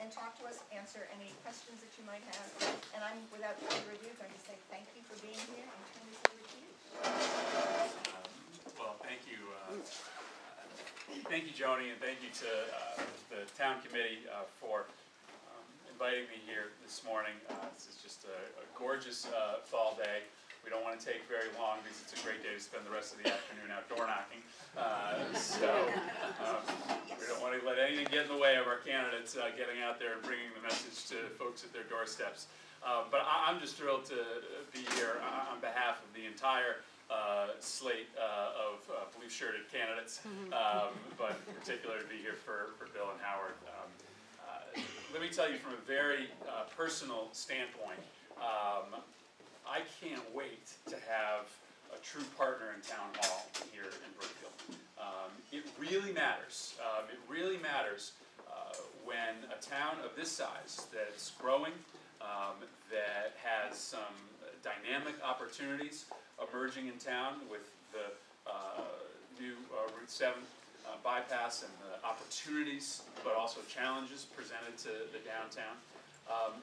and talk to us, answer any questions that you might have. And I'm, without further ado, going to say thank you for being here and turn this over to you. Well, thank you. Thank you, Joni, and thank you to the town committee for inviting me here this morning. This is just a gorgeous fall day. We don't want to take very long because it's a great day to spend the rest of the afternoon out door knocking. We don't want to let anything get in the way of our candidates getting out there and bringing the message to folks at their doorsteps. But I'm just thrilled to be here on behalf of the entire slate of blue-shirted candidates, but in particular to be here for Bill and Howard. Let me tell you from a very personal standpoint, I can't wait to have a true partner in Town Hall here in Brookfield. It really matters. It really matters when a town of this size that's growing, that has some dynamic opportunities emerging in town with the new Route 7 bypass and the opportunities, but also challenges presented to the downtown.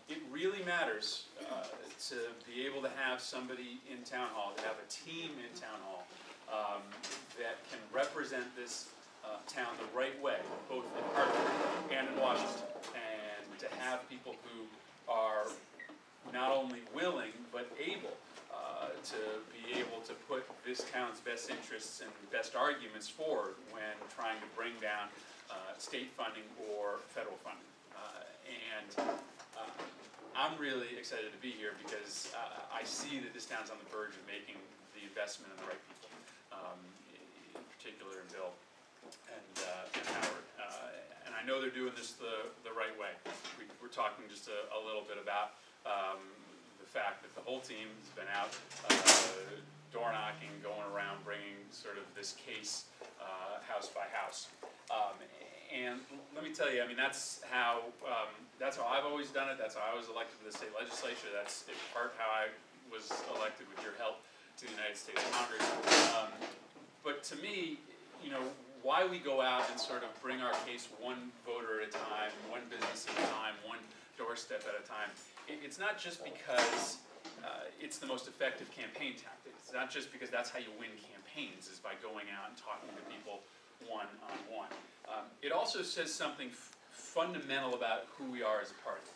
It really matters to be able to have somebody in Town Hall, to have a team in Town Hall that can represent this town the right way, both in Hartford and in Washington, and to have people who are not only willing but able to be able to put this town's best interests and best arguments forward when trying to bring down state funding or federal funding. I'm really excited to be here because I see that this town's on the verge of making the investment in the right people, in particular in Bill and Howard. And I know they're doing this the right way. We're talking just a little bit about the fact that the whole team has been out door knocking, going around bringing sort of this case house by house. And let me tell you, I mean, that's how I've always done it. That's how I was elected to the state legislature. That's in part how I was elected with your help to the United States Congress. But to me, you know, why we go out and sort of bring our case one voter at a time, one business at a time, one doorstep at a time, it's not just because it's the most effective campaign tactic. It's not just because that's how you win campaigns, is by going out and talking to people one-on-one. It also says something fundamental about who we are as a party,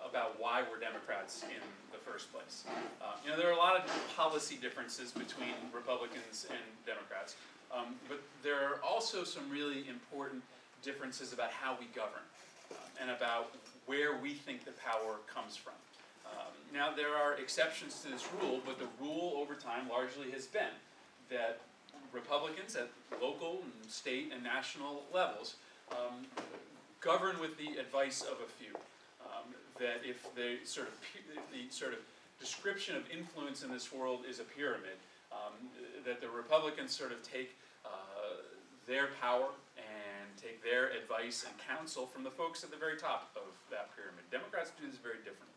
about why we're Democrats in the first place. You know, there are a lot of policy differences between Republicans and Democrats, but there are also some really important differences about how we govern and about where we think the power comes from. Now, there are exceptions to this rule, but the rule over time largely has been that Republicans at local and state and national levels govern with the advice of a few. That if the sort of description of influence in this world is a pyramid, that the Republicans sort of take their power and take their advice and counsel from the folks at the very top of that pyramid. Democrats do this very differently.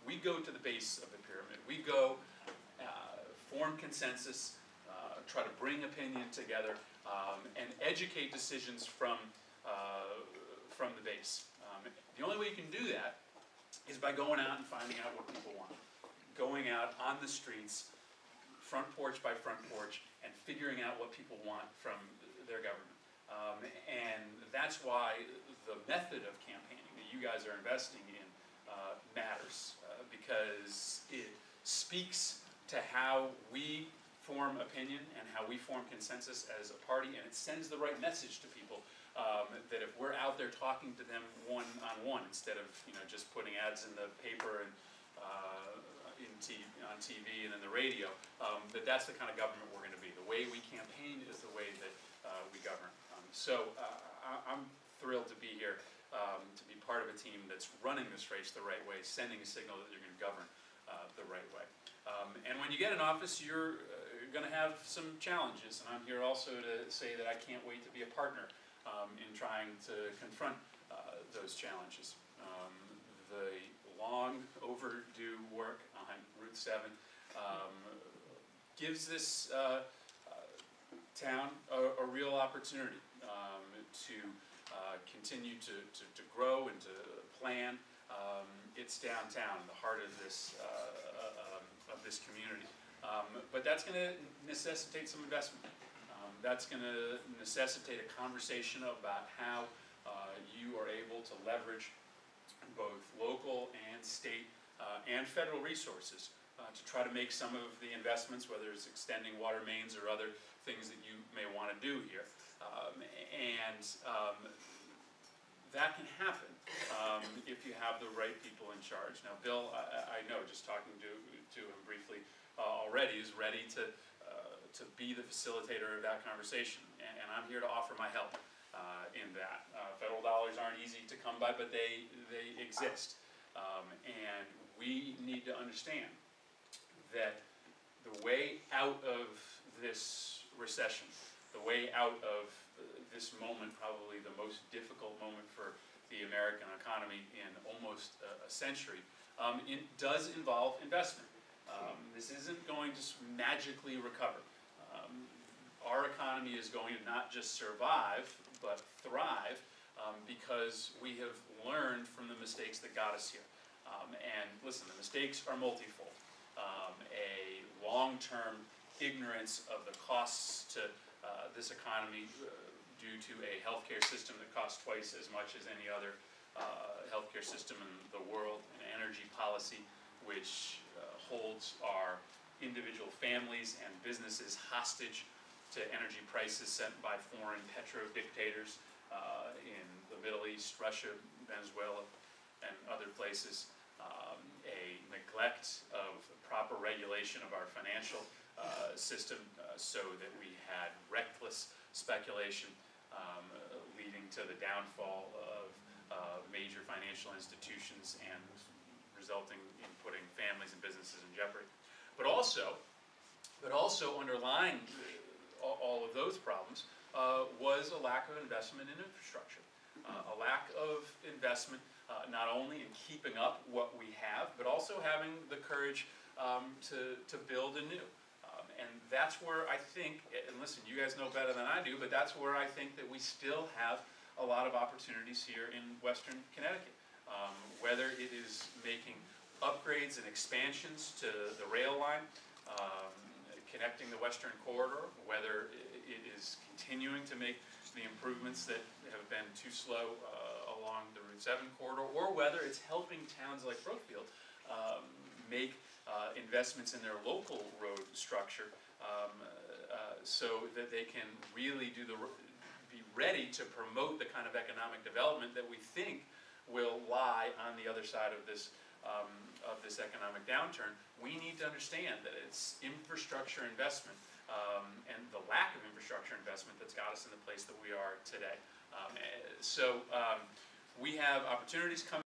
We go to the base of the pyramid. We go form consensus, try to bring opinion together, and educate decisions from the base. The only way you can do that is by going out and finding out what people want. Going out on the streets, front porch by front porch, and figuring out what people want from their government. And that's why the method of campaigning that you guys are investing in matters, because it speaks to how we form opinion and how we form consensus as a party, and it sends the right message to people that if we're out there talking to them one-on-one instead of just putting ads in the paper and on TV and in the radio, that's the kind of government we're going to be. The way we campaign is the way that we govern. So I'm thrilled to be here, to be part of a team that's running this race the right way, sending a signal that you're going to govern the right way. And when you get in office, you're going to have some challenges, and I'm here also to say that I can't wait to be a partner in trying to confront those challenges. The long overdue work on Route 7 gives this town a real opportunity to continue to grow and to plan. It's downtown, the heart of this community. But that's going to necessitate some investment. That's going to necessitate a conversation about how you are able to leverage both local and state and federal resources to try to make some of the investments, whether it's extending water mains or other things that you may want to do here. That can happen if you have the right people in charge. Now, Bill, I know, just talking to him briefly already, is ready to be the facilitator of that conversation, and I'm here to offer my help in that. Federal dollars aren't easy to come by, but they exist, and we need to understand that the way out of this recession, the way out of this moment, probably the most difficult moment for the American economy in almost a century, it does involve investment. This isn't going to magically recover. Our economy is going to not just survive, but thrive, because we have learned from the mistakes that got us here. And listen, the mistakes are multifold. A long-term ignorance of the costs to this economy due to a healthcare system that costs twice as much as any other healthcare system in the world, an energy policy which holds our individual families and businesses hostage to energy prices set by foreign petro-dictators in the Middle East, Russia, Venezuela, and other places. A neglect of proper regulation of our financial system so that we had reckless speculation leading to the downfall of major financial institutions and resulting in putting families and businesses in jeopardy. But also underlying all of those problems was a lack of investment in infrastructure, a lack of investment not only in keeping up what we have, but also having the courage to build anew. And that's where I think, and listen, you guys know better than I do, but that's where I think that we still have a lot of opportunities here in Western Connecticut. Whether it is making upgrades and expansions to the rail line, connecting the Western Corridor, whether it is continuing to make the improvements that have been too slow along the Route 7 corridor, or whether it's helping towns like Brookfield make investments in their local road structure so that they can really be ready to promote the kind of economic development that we think will lie on the other side of this economic downturn. We need to understand that it's infrastructure investment and the lack of infrastructure investment that's got us in the place that we are today. We have opportunities coming.